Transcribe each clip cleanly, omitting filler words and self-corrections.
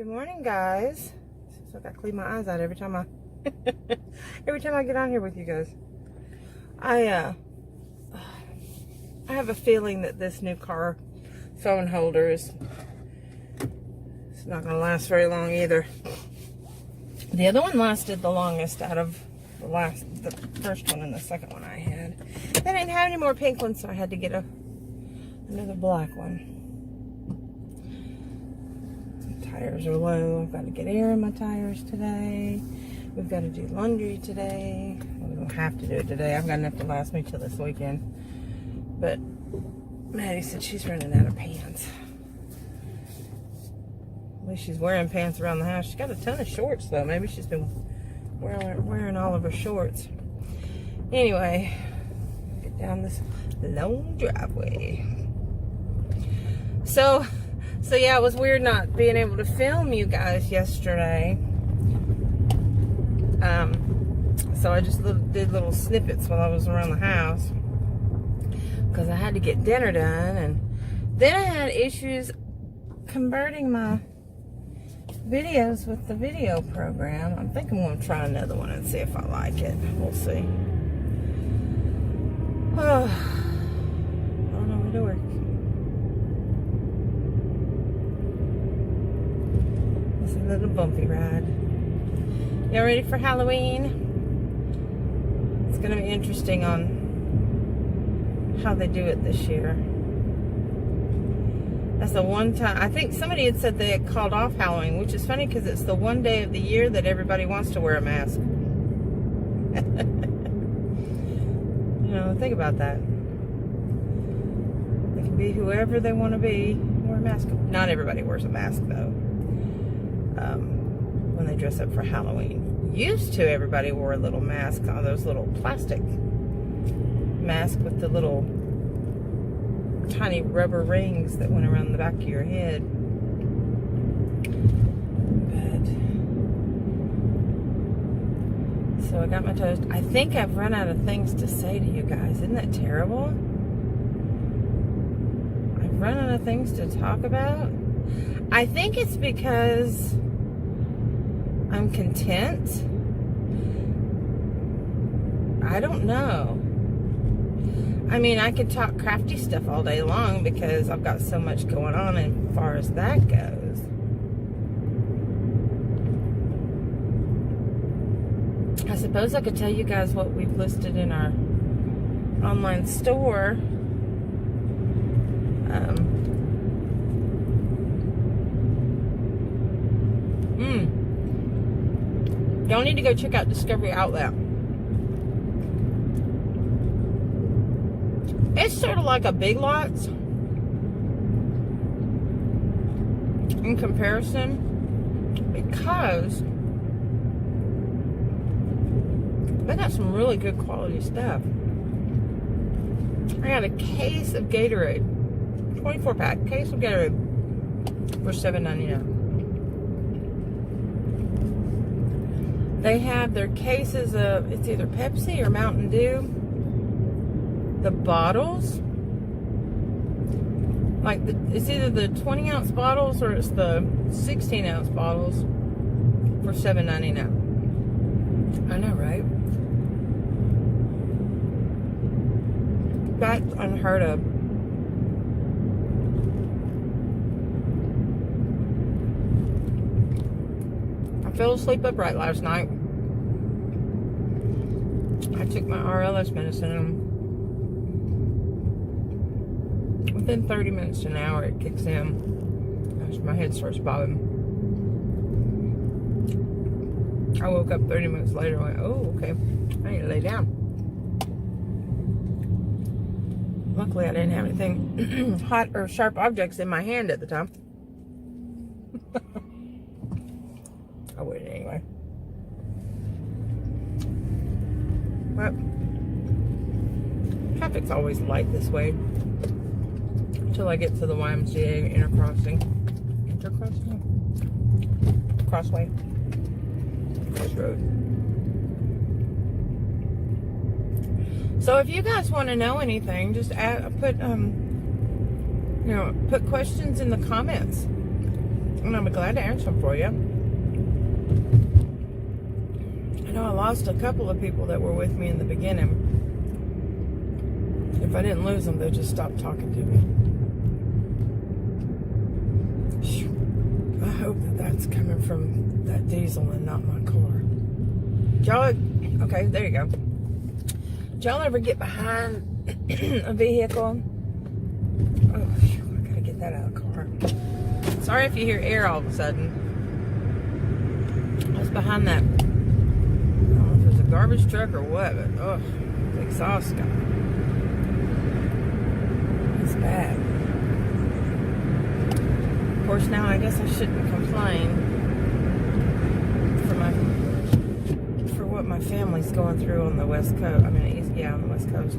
Good morning, guys. So I gotta clean my eyes out every time I every time I get on here with you guys. I have a feeling that this new car phone holder it's not gonna last very long either. The other one lasted the longest out of the first one and the second one I had. They didn't have any more pink ones, so I had to get another black one. Tires are low. I've got to get air in my tires today. We've got to do laundry today. We don't have to do it today. I've got enough to last me till this weekend. But Maddie said she's running out of pants. At least she's wearing pants around the house. She's got a ton of shorts though. Maybe she's been wearing all of her shorts. Anyway, get down this long driveway. So yeah, it was weird not being able to film you guys yesterday. So I just did little snippets while I was around the house because I had to get dinner done, and then I had issues converting my videos with the video program. I think I'm going to try another one and see if I like it. We'll see. Oh, I don't know where to work. It's a little bumpy ride. Y'all ready for Halloween? It's going to be interesting on how they do it this year. That's the one time, I think somebody had said they had called off Halloween, which is funny because it's the one day of the year that everybody wants to wear a mask. You know, think about that. They can be whoever they want to be, wear a mask. Not everybody wears a mask though. When they dress up for Halloween. Used to, everybody wore a little mask, on those little plastic masks with the little tiny rubber rings that went around the back of your head. But so I got my toast. I think I've run out of things to say to you guys. Isn't that terrible? I've run out of things to talk about. I think it's because I'm content. I don't know. I mean, I could talk crafty stuff all day long because I've got so much going on as far as that goes. I suppose I could tell you guys what we've listed in our online store. Y'all need to go check out Discovery Outlet. It's sort of like a Big Lots in comparison because they got some really good quality stuff. I got a case of Gatorade, 24-pack case of Gatorade for $7.99. They have their cases of, it's either Pepsi or Mountain Dew. The bottles, like it's either the 20-ounce bottles or it's the 16-ounce bottles for $7.99. I know, right? That's unheard of. I fell asleep upright last night. I took my RLS medicine and within 30 minutes to an hour it kicks in. My head starts bobbing. I woke up 30 minutes later and went, oh, okay, I need to lay down. Luckily I didn't have anything hot or sharp objects in my hand at the time. I waited anyway. But traffic's always light this way until I get to the YMCA Crossway. Crossroad. So if you guys want to know anything, just put questions in the comments. And I'll be glad to answer them for you. I know I lost a couple of people that were with me in the beginning. If I didn't lose them, they just stopped talking to me. I hope that that's coming from that diesel and not my car. Y'all, okay, there you go. Did y'all ever get behind a vehicle? Oh, I gotta get that out of the car. Sorry if you hear air all of a sudden. I was behind that, I don't know if it was a garbage truck or what, but oh, the exhaust guy. It's bad. Of course, now I guess I shouldn't complain for what my family's going through on the West Coast. I mean, yeah, on the West Coast.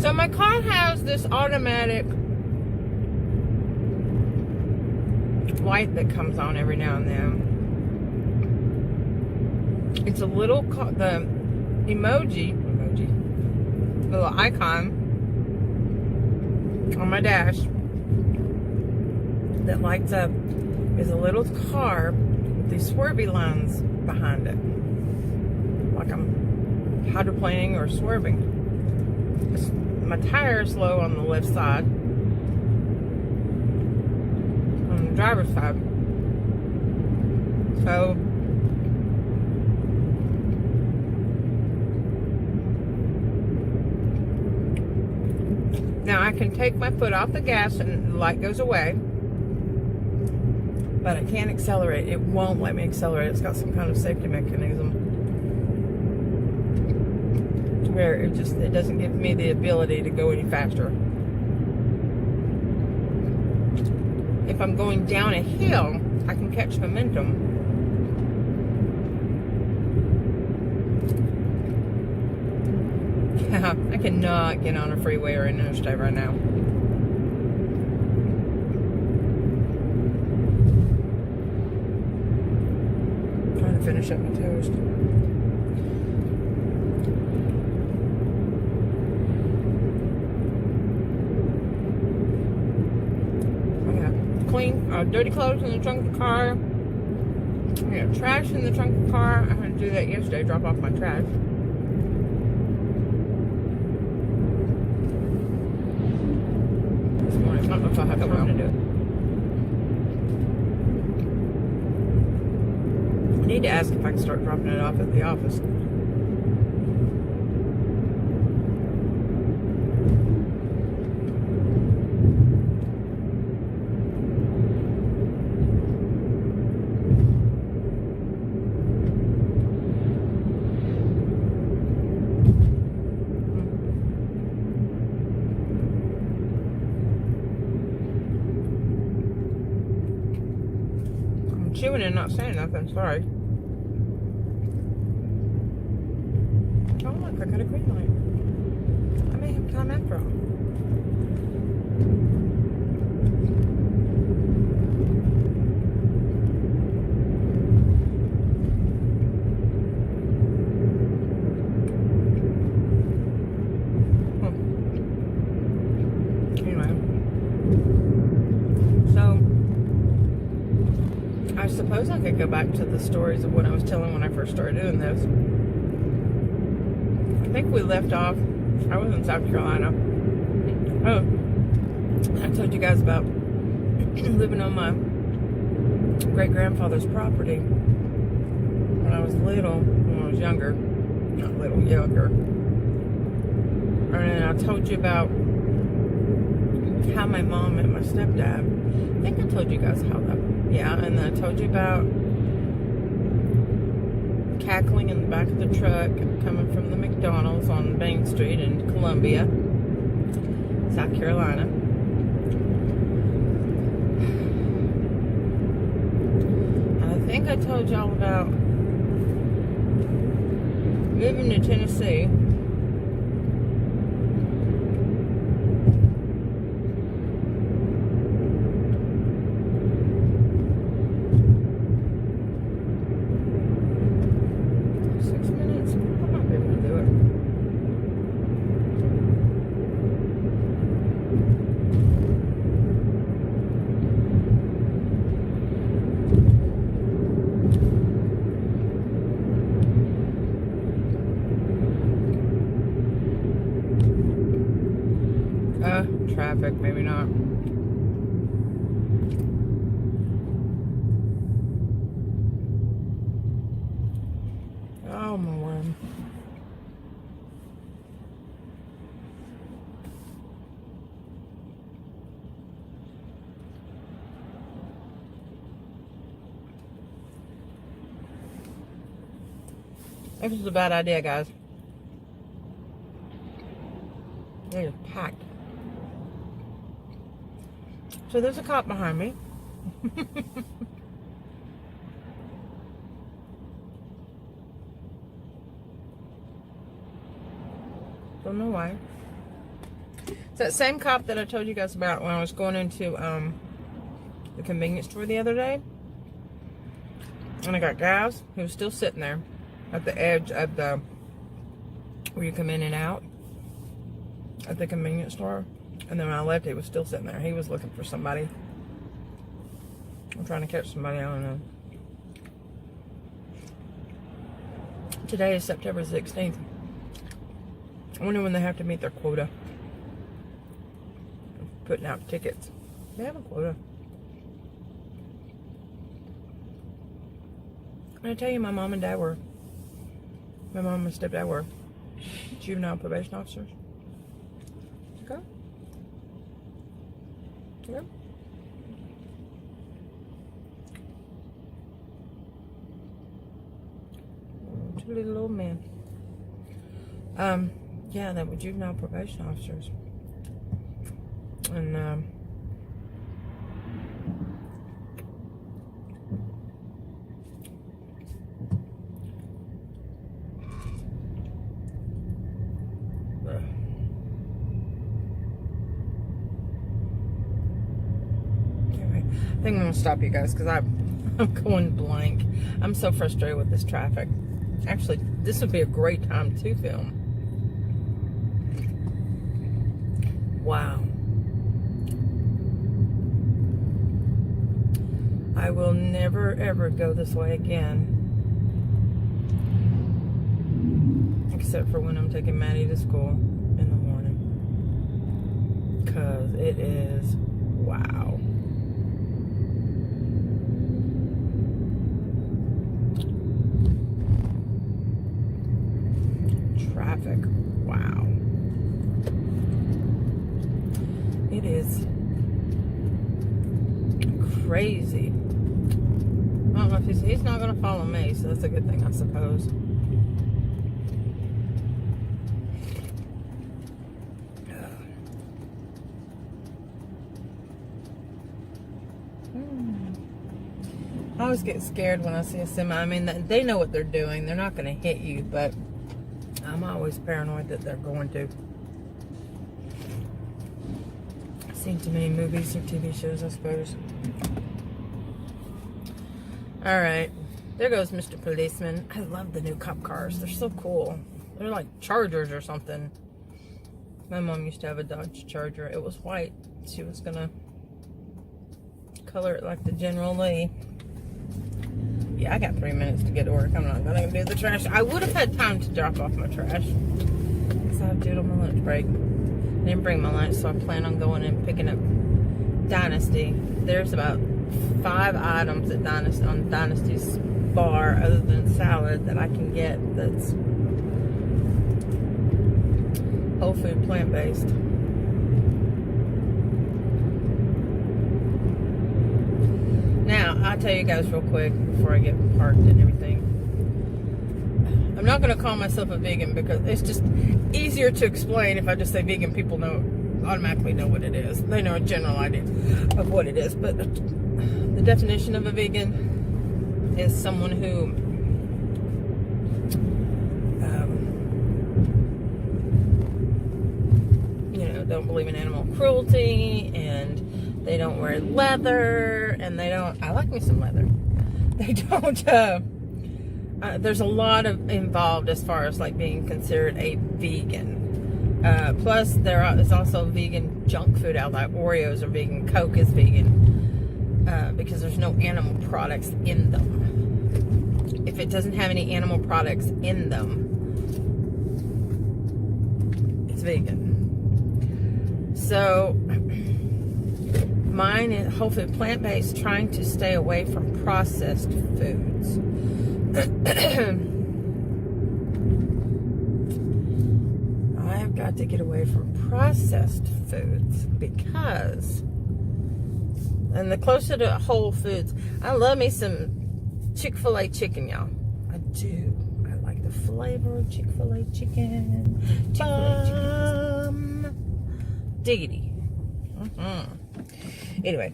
So my car has this automatic light that comes on every now and then. It's a little, the emoji, the little icon on my dash that lights up is a little car with these swervy lines behind it. Like I'm hydroplaning or swerving. My tire is low on the left side, on the driver's side. So now I can take my foot off the gas and the light goes away, but I can't accelerate. It won't let me accelerate. It's got some kind of safety mechanism where it doesn't give me the ability to go any faster. If I'm going down a hill, I can catch momentum. Yeah, I cannot get on a freeway or an interstate right now. I'm trying to finish up my toast. Clean dirty clothes in the trunk of the car. I got trash in the trunk of the car. I had to do that yesterday, drop off my trash. This morning, I don't know if I have time to do it. I need to ask if I can start dropping it off at the office. Chewing and not saying nothing, sorry. Oh look, I got a green light. I may have time after all. I suppose I could go back to the stories of what I was telling when I first started doing this. I think we left off, I was in South Carolina. Oh, I told you guys about living on my great-grandfather's property when I was little, when I was younger. Not little, younger. And then I told you about how my mom met my stepdad. I think I told you guys how that, yeah, and then I told you about cackling in the back of the truck coming from the McDonald's on Main Street in Columbia, South Carolina. And I think I told y'all about moving to Tennessee. traffic, maybe not. Oh my word. This is a bad idea, guys. It is packed. So there's a cop behind me. Don't know why. It's that same cop that I told you guys about when I was going into the convenience store the other day. And I got gas. He was still sitting there at the edge of the where you come in and out at the convenience store. And then when I left, he was still sitting there. He was looking for somebody. I'm trying to catch somebody, I don't know. Today is September 16th. I wonder when they have to meet their quota. Putting out tickets. They have a quota. Can I tell you my mom and dad were, my mom and stepdad were juvenile probation officers? Okay. Yeah. Two little old men. Yeah, they were juvenile probation officers. And I think I'm gonna stop you guys because I'm going blank. I'm so frustrated with this traffic. Actually, this would be a great time to film. Wow. I will never ever go this way again. Except for when I'm taking Maddie to school in the morning. Because it is, wow. Traffic, wow. It is crazy. I don't know if he's not going to follow me, so that's a good thing, I suppose. I always get scared when I see a semi. I mean, they know what they're doing. They're not going to hit you, but I'm always paranoid that they're going to. I've seen too many movies or TV shows, I suppose. Alright. There goes Mr. Policeman. I love the new cop cars. They're so cool. They're like Chargers or something. My mom used to have a Dodge Charger. It was white. She was going to color it like the General Lee. Yeah, I got 3 minutes to get to work. I'm not going to do the trash. I would have had time to drop off my trash. Because I have to do it on my lunch break. I didn't bring my lunch, so I plan on going and picking up Dynasty. There's about 5 items at Dynasty, on Dynasty's bar, other than salad, that I can get that's whole food, plant-based. Now, I'll tell you guys real quick before I get parked and everything. I'm not going to call myself a vegan because it's just easier to explain if I just say vegan. People automatically know what it is. They know a general idea of what it is. But the definition of a vegan is someone who don't believe in animal cruelty, and they don't wear leather, and they don't, I like me some leather. They don't, there's a lot of involved as far as like being considered a vegan. Plus there's also vegan junk food out there. Oreos are vegan, Coke is vegan, because there's no animal products in them. If it doesn't have any animal products in them, it's vegan. So Mine is whole food, plant-based, trying to stay away from processed foods. I've got to get away from processed foods because, and the closer to whole foods, I love me some Chick-fil-A chicken, y'all. I do. I like the flavor of Chick-fil-A chicken. Chick-fil-A chicken. Diggity. Anyway.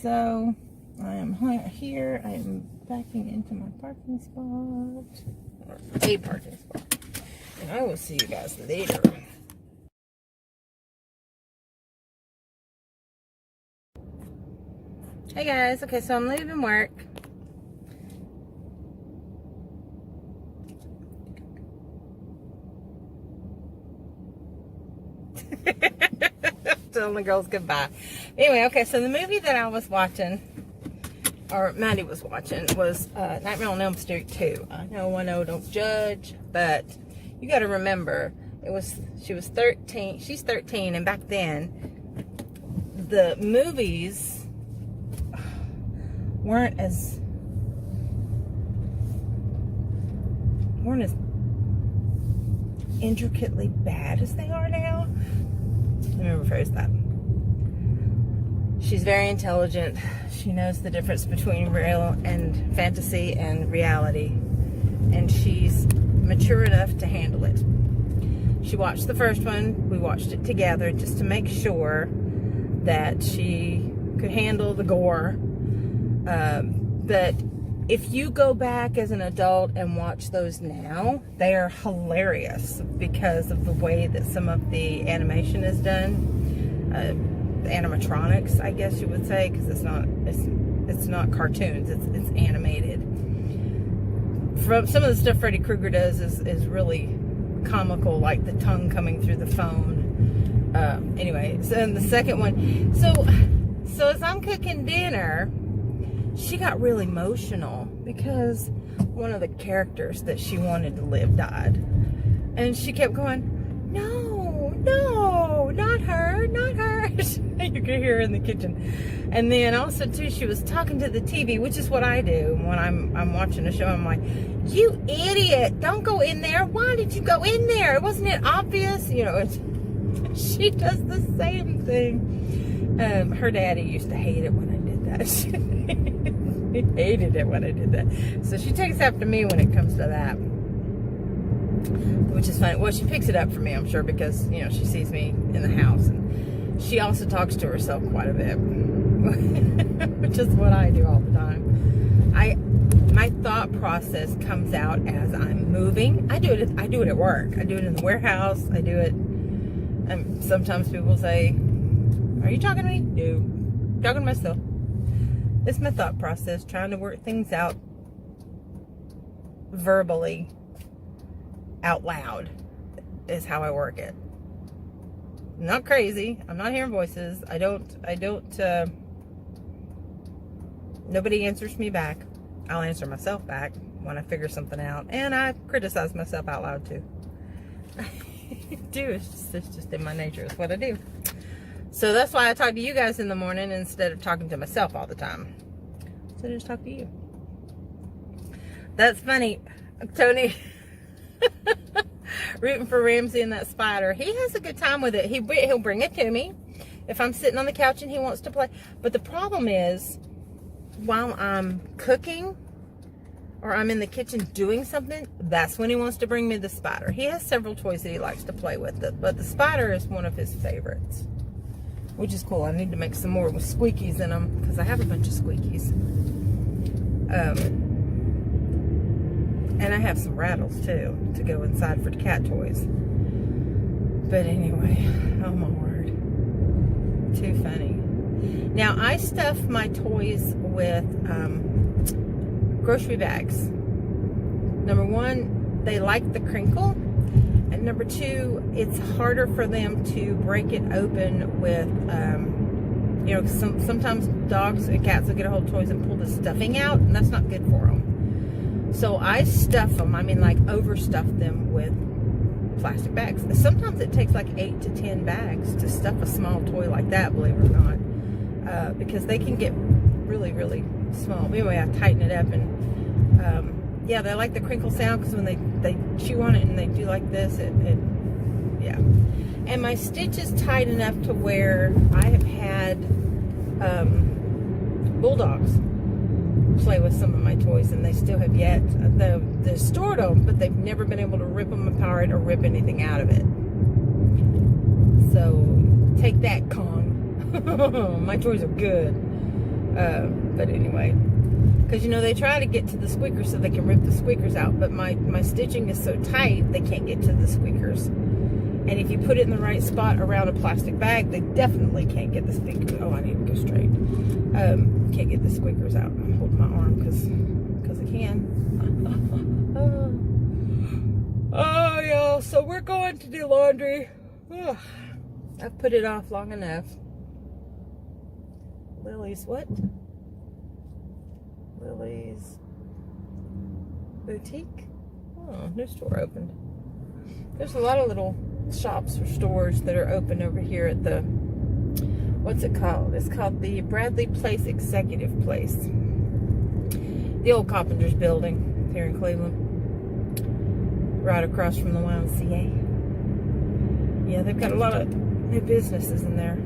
So, I am here. I am backing into my parking spot. Or a parking spot. And I will see you guys later. Hey guys. Okay, so I'm leaving work. Telling the girls goodbye. Anyway, okay, so the movie that I was watching, or Maddie was watching, was Nightmare on Elm Street 2. I know, don't judge, but you got to remember, she was 13, she's 13, and back then, the movies weren't as intricately bad as they are now. Let me rephrase that. She's very intelligent. She knows the difference between real and fantasy and reality. And she's mature enough to handle it. She watched the first one. We watched it together just to make sure that she could handle the gore. But if you go back as an adult and watch those now, they are hilarious because of the way that some of the animation is done. The animatronics, I guess you would say, because it's not cartoons, it's animated. From some of the stuff Freddy Krueger does is really comical, like the tongue coming through the phone. Anyway, so in the second one, so as I'm cooking dinner, she got real emotional because one of the characters that she wanted to live died. And she kept going, no, not her. You could hear her in the kitchen. And then also too, she was talking to the TV, which is what I do when I'm watching a show. I'm like, you idiot, don't go in there. Why did you go in there? Wasn't it obvious? You know, she does the same thing. Her daddy used to hate it when I did that. He hated it when I did that. So she takes after me when it comes to that, which is funny. Well, she picks it up for me, I'm sure, because, you know, she sees me in the house. And she also talks to herself quite a bit, which is what I do all the time. My thought process comes out as I'm moving. I do it at work. I do it in the warehouse. I do it, and sometimes people say, are you talking to me? No, I'm talking to myself. It's my thought process, trying to work things out verbally, out loud, is how I work it. I'm not crazy. I'm not hearing voices. I don't, nobody answers me back. I'll answer myself back when I figure something out. And I criticize myself out loud too. I do. It's just in my nature. It's what I do. So that's why I talk to you guys in the morning instead of talking to myself all the time. So I just talk to you. That's funny. Tony, rooting for Ramsey and that spider. He has a good time with it. He'll bring it to me if I'm sitting on the couch and he wants to play. But the problem is, while I'm cooking or I'm in the kitchen doing something, that's when he wants to bring me the spider. He has several toys that he likes to play with, but the spider is one of his favorites, which is cool. I need to make some more with squeakies in them because I have a bunch of squeakies. And I have some rattles too to go inside for the cat toys. But anyway, oh my word, too funny. Now I stuff my toys with grocery bags. Number one, they like the crinkle, and number two, it's harder for them to break it open with, you know, sometimes dogs and cats will get a hold of toys and pull the stuffing out, and that's not good for them. So I stuff them, I mean like overstuff them with plastic bags. Sometimes it takes like 8 to 10 bags to stuff a small toy like that, believe it or not, because they can get really, really small. But anyway, I tighten it up, and yeah, they like the crinkle sound, because when they chew on it and they do like this, yeah. And my stitch is tight enough to where I have had bulldogs play with some of my toys, and they still have yet. They've stored them, but they've never been able to rip them apart or rip anything out of it. So take that, Kong. My toys are good. But anyway, because you know they try to get to the squeakers so they can rip the squeakers out, but my stitching is so tight they can't get to the squeakers. And if you put it in the right spot around a plastic bag, they definitely can't get the squeakers. Oh, I need to go straight. Can't get the squeakers out. I'm holding my arm because I can. Oh, y'all. So we're going to do laundry. Oh, I've put it off long enough. Lily's what? Lily's Boutique? Oh, new store opened. There's a lot of little shops or stores that are open over here at the, what's it called? It's called the Bradley Place Executive Place. The old Carpenter's building here in Cleveland. Right across from the YMCA. Yeah, they've got a lot of new businesses in there.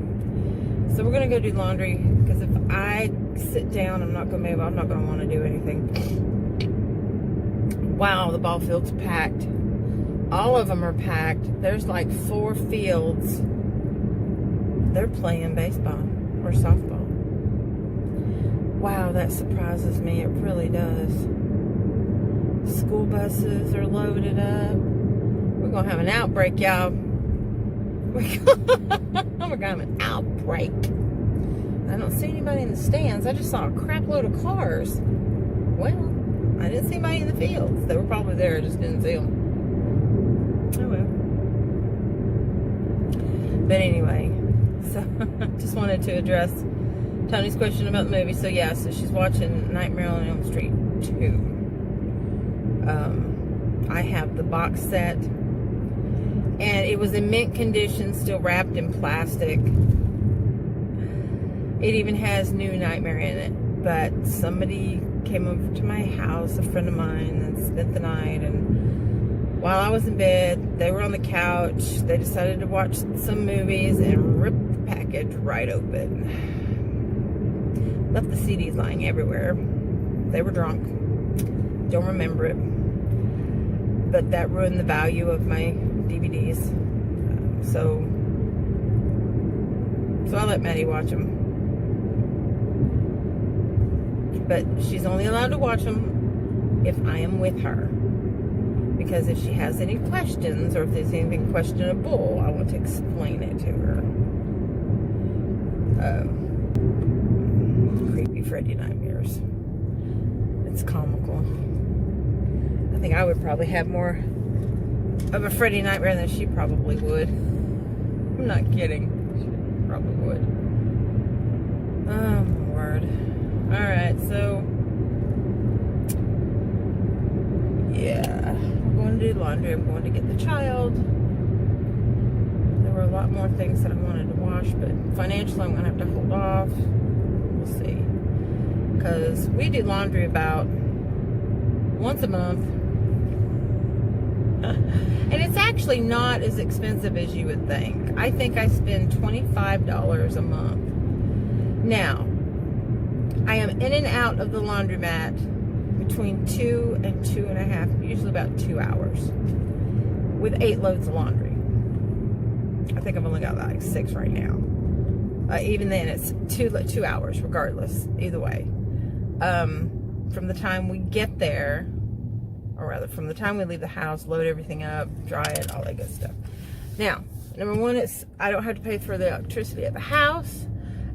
So we're going to go do laundry, because if I sit down, I'm not going to want to do anything. Wow, the ball field's packed. All of them are packed. There's like 4 fields. They're playing baseball or softball. Wow, that surprises me. It really does. School buses are loaded up. We're going to have an outbreak, y'all. We're going to have an outbreak. I don't see anybody in the stands. I just saw a crap load of cars. Well, I didn't see anybody in the fields. They were probably there. I just didn't see them. Oh well. But anyway, so just wanted to address Tony's question about the movie. So yeah, so she's watching Nightmare on Elm Street 2. I have the box set, and it was in mint condition, still wrapped in plastic. It even has New Nightmare in it, but somebody came over to my house, a friend of mine, and spent the night, and while I was in bed, they were on the couch. They decided to watch some movies and ripped the package right open. Left the CDs lying everywhere. They were drunk. Don't remember it. But that ruined the value of my DVDs. So I let Maddie watch them. But she's only allowed to watch them if I am with her. Because if she has any questions, or if there's anything questionable, I want to explain it to her. Creepy Freddy nightmares. It's comical. I think I would probably have more of a Freddy nightmare than she probably would. I'm not kidding. She probably would. Oh, my word. Alright, so yeah, I'm going to do laundry. I'm going to get the child. There were a lot more things that I wanted to wash, but financially I'm going to have to hold off. We'll see. Because we do laundry about once a month. And it's actually not as expensive as you would think. I think I spend $25 a month. Now, I am in and out of the laundromat between 2 and 2.5, usually about 2 hours, with 8 loads of laundry. I think I've only got like 6 right now. Even then, it's 2 hours, regardless, either way. From the time we get there, or rather, from the time we leave the house, load everything up, dry it, all that good stuff. Now, number 1 is I don't have to pay for the electricity at the house.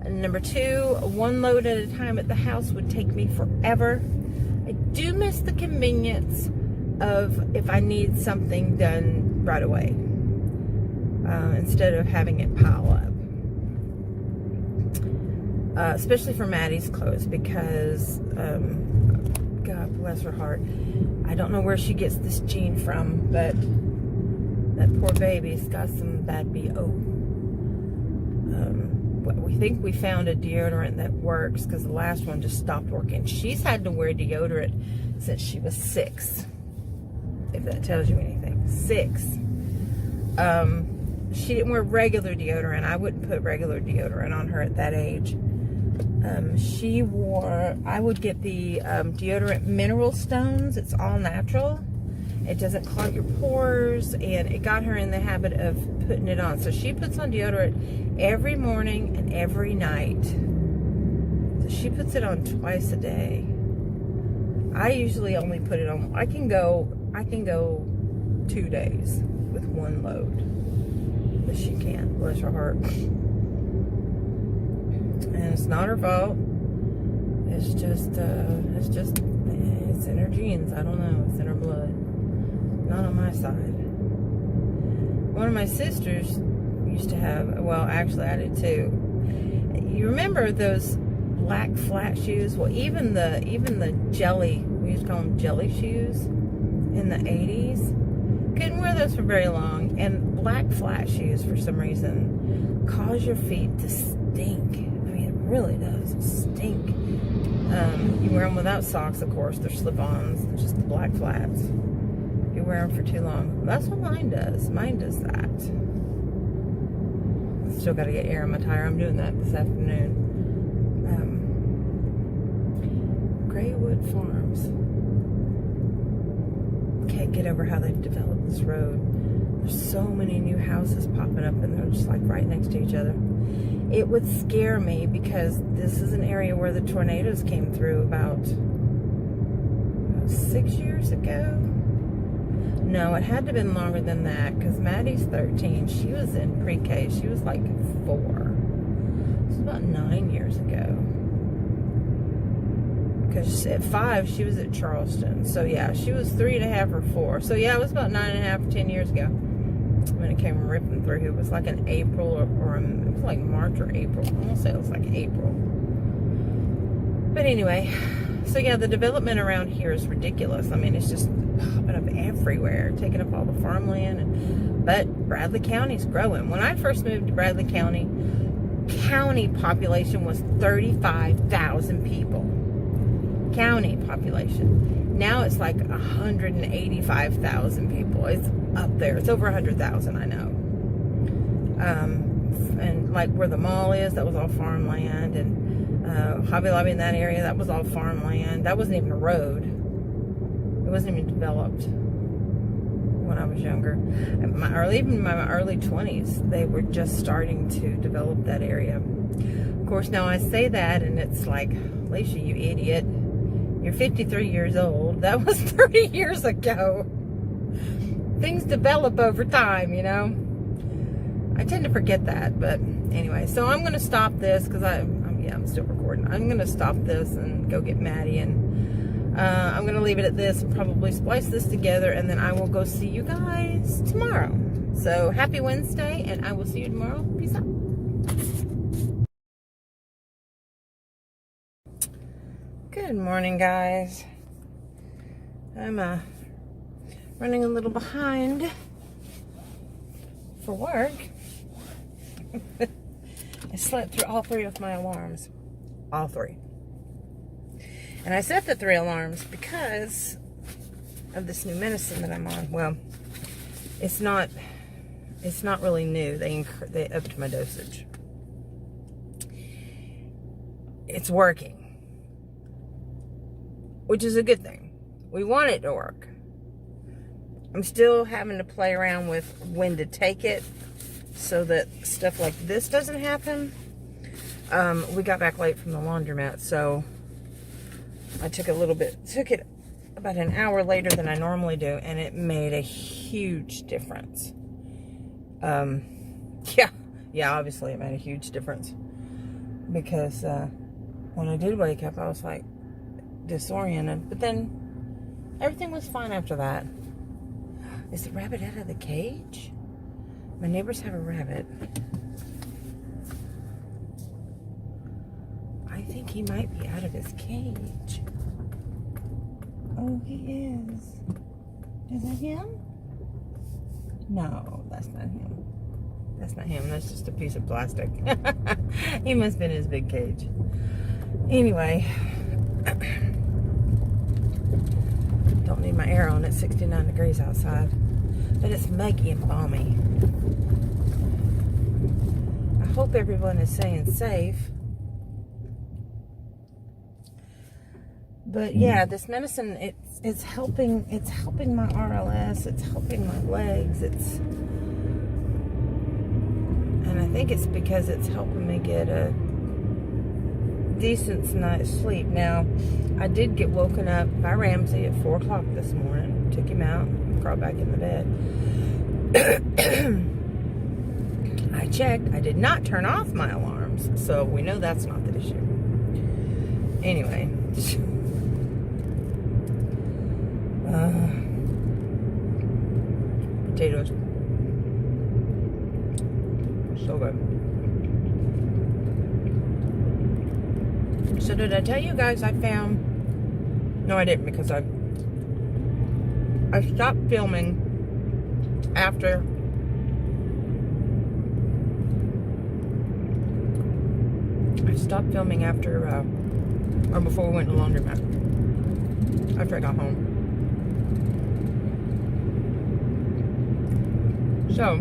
And number 2, 1 load at a time at the house would take me forever. I do miss the convenience of if I need something done right away, instead of having it pile up. Especially for Maddie's clothes, because God bless her heart, I don't know where she gets this jean from, but That poor baby's got some bad BO. We think we found a deodorant that works because the last one just stopped working. She's had to wear deodorant since she was 6, if that tells you anything. 6. She didn't wear regular deodorant. I wouldn't put regular deodorant on her at that age. She wore, I would get the deodorant Mineral Stones. It's all natural. It doesn't clog your pores, and it got her in the habit of putting it on. So she puts on deodorant every morning and every night. So she puts it on twice a day. I usually only put it on, I can go 2 days with one load. But she can't, bless her heart. And it's not her fault. It's in her genes. I don't know. It's in her blood. Not on my side. One of my sisters used to have, well, actually I did too. You remember those black flat shoes? Well, even the jelly, we used to call them jelly shoes in the 80s. Couldn't wear those for very long. And black flat shoes, for some reason, cause your feet to stink. I mean, it really does stink. You wear them without socks, of course. They're slip-ons. They're just the black flats. You wear them for too long. That's what mine does. Mine does that. Still got to get air in my tire. I'm doing that this afternoon. Graywood Farms. Can't get over how they've developed this road. There's so many new houses popping up, and they're just like right next to each other. It would scare me because this is an area where the tornadoes came through about 6 years ago. No, it had to have been longer than that because Maddie's 13. She was in pre-K. She was like 4. It was about 9 years ago. Because at 5, she was at Charleston. So yeah, she was 3.5 or 4. So yeah, it was about 9.5, 10 years ago when it came ripping through. It was like in April or it was like March or April. I want to say it was like April. But anyway, so yeah, the development around here is ridiculous. I mean, it's just popping up everywhere, taking up all the farmland. But Bradley County's growing. When I first moved to Bradley County, county population was 35,000 people. County population. Now it's like 185,000 people. It's up there. It's over 100,000, I know. And like where the mall is, that was all farmland. And Hobby Lobby in that area, that was all farmland. That wasn't even a road. It wasn't even developed when I was younger. Even my early 20s, they were just starting to develop that area. Of course, now I say that, and it's like, Alicia, you idiot. You're 53 years old. That was 30 years ago. Things develop over time, you know. I tend to forget that, but anyway. So I'm going to stop this because I'm still recording. I'm going to stop this and go get Maddie, and I'm going to leave it at this and probably splice this together, and then I will go see you guys tomorrow. So happy Wednesday, and I will see you tomorrow. Peace out. Good morning, guys. I'm running a little behind for work. I slept through all 3 of my alarms. All 3. And I set the 3 alarms because of this new medicine that I'm on. Well, it's not really new. They upped my dosage. It's working, which is a good thing. We want it to work. I'm still having to play around with when to take it so that stuff like this doesn't happen. We got back late from the laundromat, so I took it about an hour later than I normally do, and it made a huge difference. Yeah, obviously it made a huge difference because when I did wake up, I was like disoriented, but then everything was fine after that. Is the rabbit out of the cage? My neighbors have a rabbit. I think he might be out of his cage. Oh, he is. Is that him? No, that's not him. That's not him. That's just a piece of plastic. He must have been in his big cage. Anyway. Don't need my air on. It's 69 degrees outside. But it's muggy and balmy. I hope everyone is staying safe. But yeah, this medicine, it's helping my RLS, it's helping my legs, and I think it's because it's helping me get a decent night's sleep. Now, I did get woken up by Ramsey at 4 o'clock this morning, took him out, crawled back in the bed. I checked, I did not turn off my alarms, so we know that's not the issue. Anyway. Potatoes. So good. So did I tell you guys I found... No, I didn't, because I stopped filming after... or before we went to the laundromat. After I got home. So,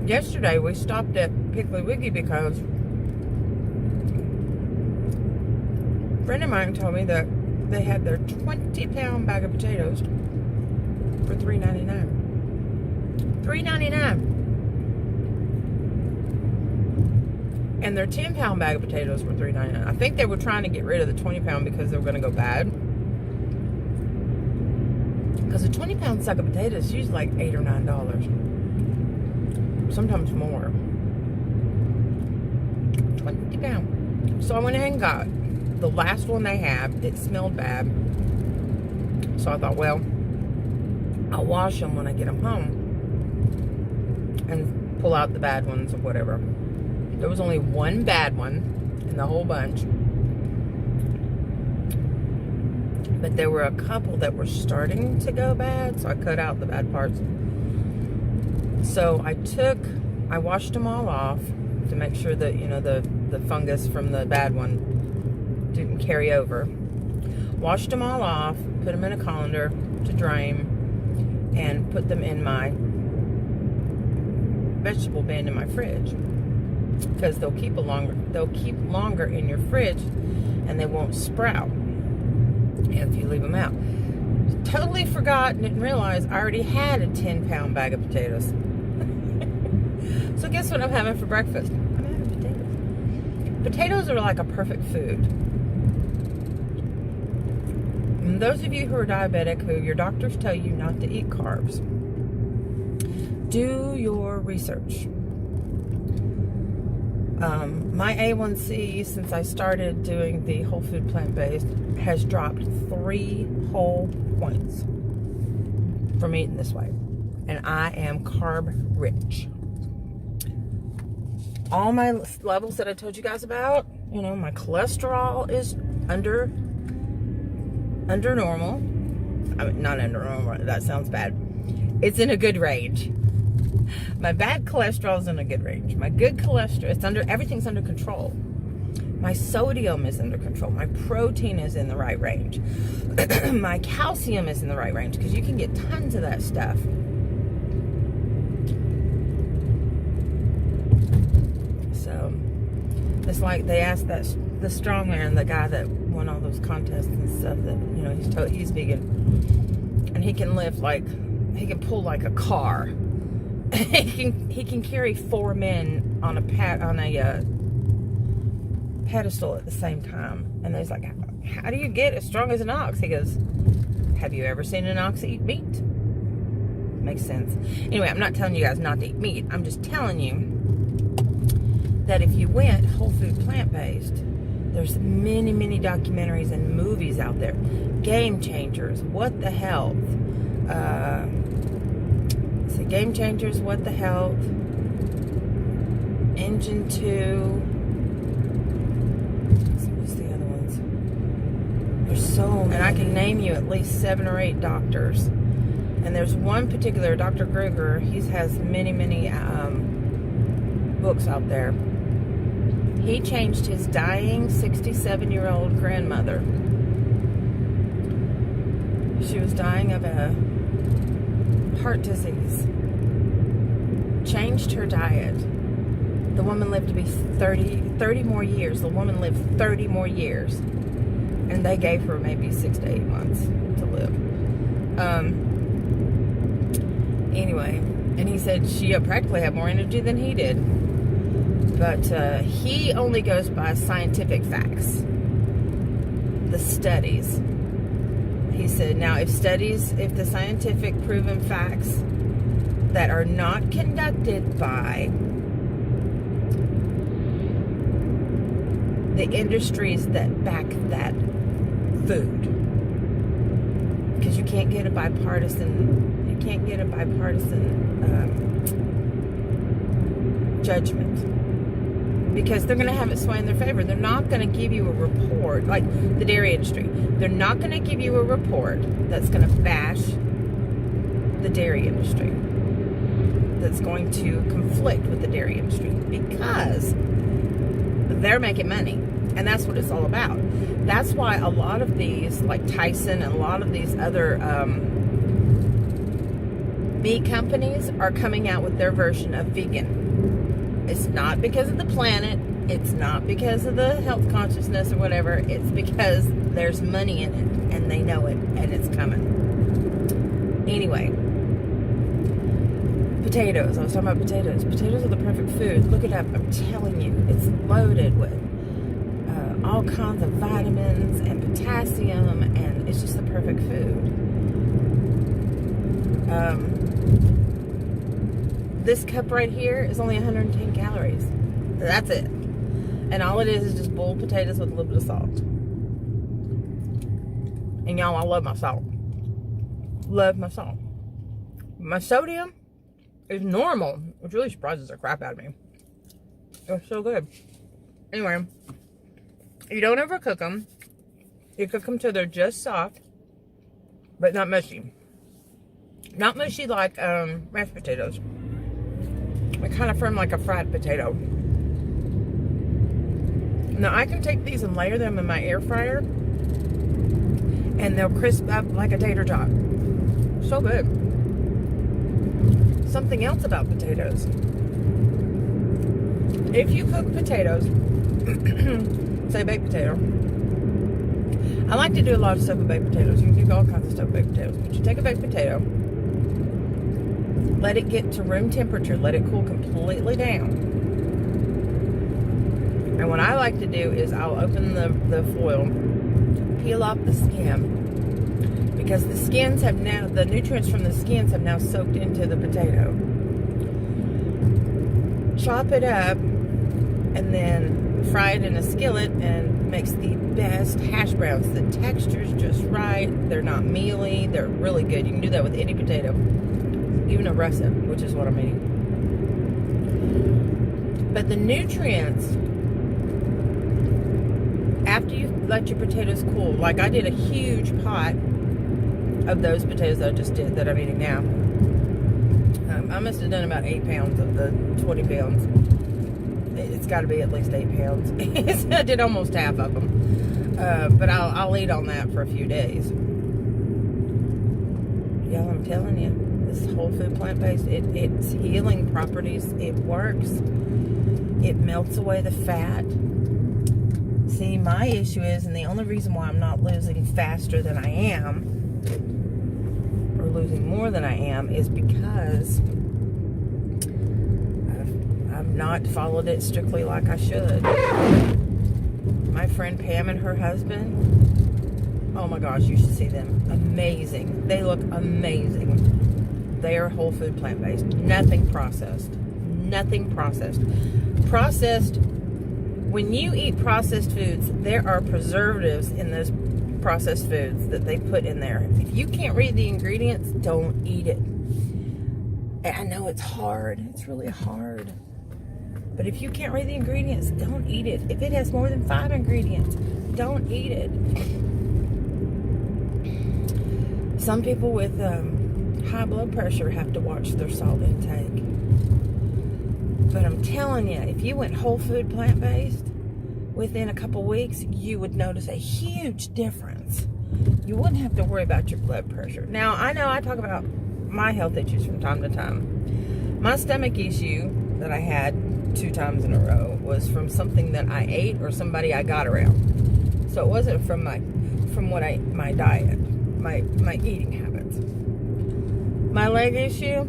yesterday we stopped at Piggly Wiggly because a friend of mine told me that they had their 20-pound bag of potatoes for $3.99. $3.99. And their 10-pound bag of potatoes were $3.99. I think they were trying to get rid of the 20-pound because they were going to go bad. Because a 20-pound sack of potatoes is usually like $8 or $9. Sometimes more. 20 pounds. So I went ahead and got the last one they had. It smelled bad. So I thought, well, I'll wash them when I get them home. And pull out the bad ones or whatever. There was only one bad one in the whole bunch. But there were a couple that were starting to go bad, so I cut out the bad parts. So I washed them all off to make sure that, you know, the fungus from the bad one didn't carry over. Washed them all off, put them in a colander to drain, and put them in my vegetable bin in my fridge. Because they'll keep longer in your fridge, and they won't sprout if you leave them out. Totally forgot and didn't realize I already had a 10-pound bag of potatoes. So guess what I'm having for breakfast? I'm having potatoes. Potatoes are like a perfect food. And those of you who are diabetic, who your doctors tell you not to eat carbs, do your research. My A1C, since I started doing the whole food plant-based, has dropped 3 whole points from eating this way. And I am carb rich. All my levels that I told you guys about, you know, my cholesterol is under normal. I mean, not under normal, that sounds bad. It's in a good range. My bad cholesterol is in a good range. My good cholesterol, everything's under control. My sodium is under control. My protein is in the right range. My calcium is in the right range, because you can get tons of that stuff. So, it's like they asked the strongman, the guy that won all those contests and stuff, that, you know, he's vegan, and he can lift he can pull like a car. he can carry 4 men on a pedestal at the same time. And he's like, how do you get as strong as an ox? He goes, have you ever seen an ox eat meat? Makes sense. Anyway, I'm not telling you guys not to eat meat. I'm just telling you that if you went whole food plant-based, there's many, many documentaries and movies out there. Game Changers, What the Health, Game Changers, What the Health, Engine 2, what's the other ones? There's so many. And I can name you at least 7 or 8 doctors. And there's one particular, Dr. Kruger, he has many, many books out there. He changed his dying 67-year-old grandmother. She was dying of a heart disease. Changed her diet. The woman lived to be 30 more years. The woman lived 30 more years. And they gave her maybe 6 to 8 months to live. Anyway, and he said she practically had more energy than he did. But he only goes by scientific facts. The studies. He said, now if the scientific proven facts that are not conducted by the industries that back that food, because you can't get a bipartisan judgment, because they're going to have it sway in their favor. They're not going to give you a report like the dairy industry. They're not going to give you a report that's going to bash the dairy industry, that's going to conflict with the dairy industry, because they're making money, and that's what it's all about. That's why a lot of these, like Tyson and a lot of these other meat companies are coming out with their version of vegan. It's not because of the planet, it's not because of the health consciousness or whatever, it's because there's money in it, and they know it, and it's coming. Anyway, potatoes. I was talking about potatoes. Potatoes are the perfect food. Look it up. I'm telling you, it's loaded with all kinds of vitamins and potassium, and it's just the perfect food. This cup right here is only 110 calories. That's it. And all it is just boiled potatoes with a little bit of salt. And y'all, I love my salt. Love my salt. My sodium is normal, which really surprises the crap out of me. It's so good. Anyway, you don't overcook them. You cook them till they're just soft, but not mushy. Not mushy like mashed potatoes. They're kind of firm like a fried potato. Now I can take these and layer them in my air fryer, and they'll crisp up like a tater tot. So good. Something else about potatoes. If you cook potatoes, say baked potato. I like to do a lot of stuff with baked potatoes. You can do all kinds of stuff with baked potatoes. But you take a baked potato, let it get to room temperature, let it cool completely down. And what I like to do is I'll open the foil, peel off the skin, because the skins have now, the nutrients from the skins have now soaked into the potato. Chop it up and then fry it in a skillet, and makes the best hash browns. The texture's just right. They're not mealy. They're really good. You can do that with any potato, even a russet, which is what I'm eating. But the nutrients, after you let your potatoes cool, like I did a huge pot of those potatoes that I just did, that I'm eating now. I must have done about 8 pounds of the 20 pounds. It's got to be at least 8 pounds. I did almost half of them. But I'll eat on that for a few days. Y'all, I'm telling you, this whole food plant-based, it's healing properties. It works. It melts away the fat. See, my issue is, and the only reason why I'm not losing faster than I am, or losing more than I am, is because I've not followed it strictly like I should. My friend Pam and her husband, oh my gosh, you should see them. Amazing. They look amazing. They are whole food plant-based. Nothing processed. Nothing processed. Processed, when you eat processed foods, there are preservatives in those processed foods that they put in there. If you can't read the ingredients, don't eat it. And I know it's hard. It's really hard. But if you can't read the ingredients, don't eat it. If it has more than 5 ingredients, don't eat it. Some people with high blood pressure have to watch their salt intake. But I'm telling you, if you went whole food plant-based, within a couple weeks, you would notice a huge difference. You wouldn't have to worry about your blood pressure. Now, I know I talk about my health issues from time to time. My stomach issue that I had 2 times in a row was from something that I ate or somebody I got around. So it wasn't from my diet, my eating habits. My leg issue,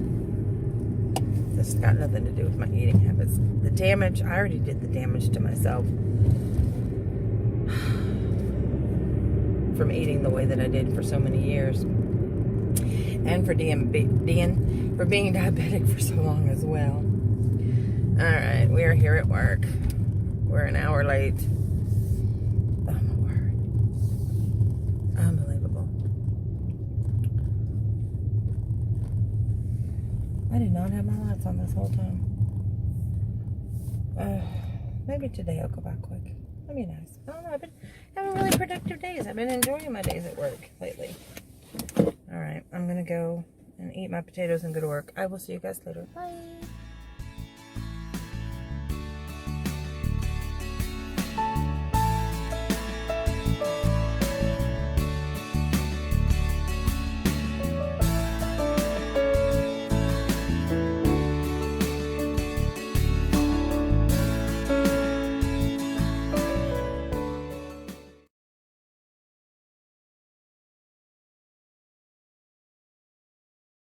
this got nothing to do with my eating habits. The damage, I already did the damage to myself from eating the way that I did for so many years, and for being diabetic for so long as well. All right, we are here at work. We're an hour late. Oh my word, unbelievable! I did not have my lights on this whole time. Maybe today I'll go back quick. That'd be nice. I don't know. I've been having really productive days. I've been enjoying my days at work lately. All right, I'm gonna go and eat my potatoes and go to work. I will see you guys later. Bye.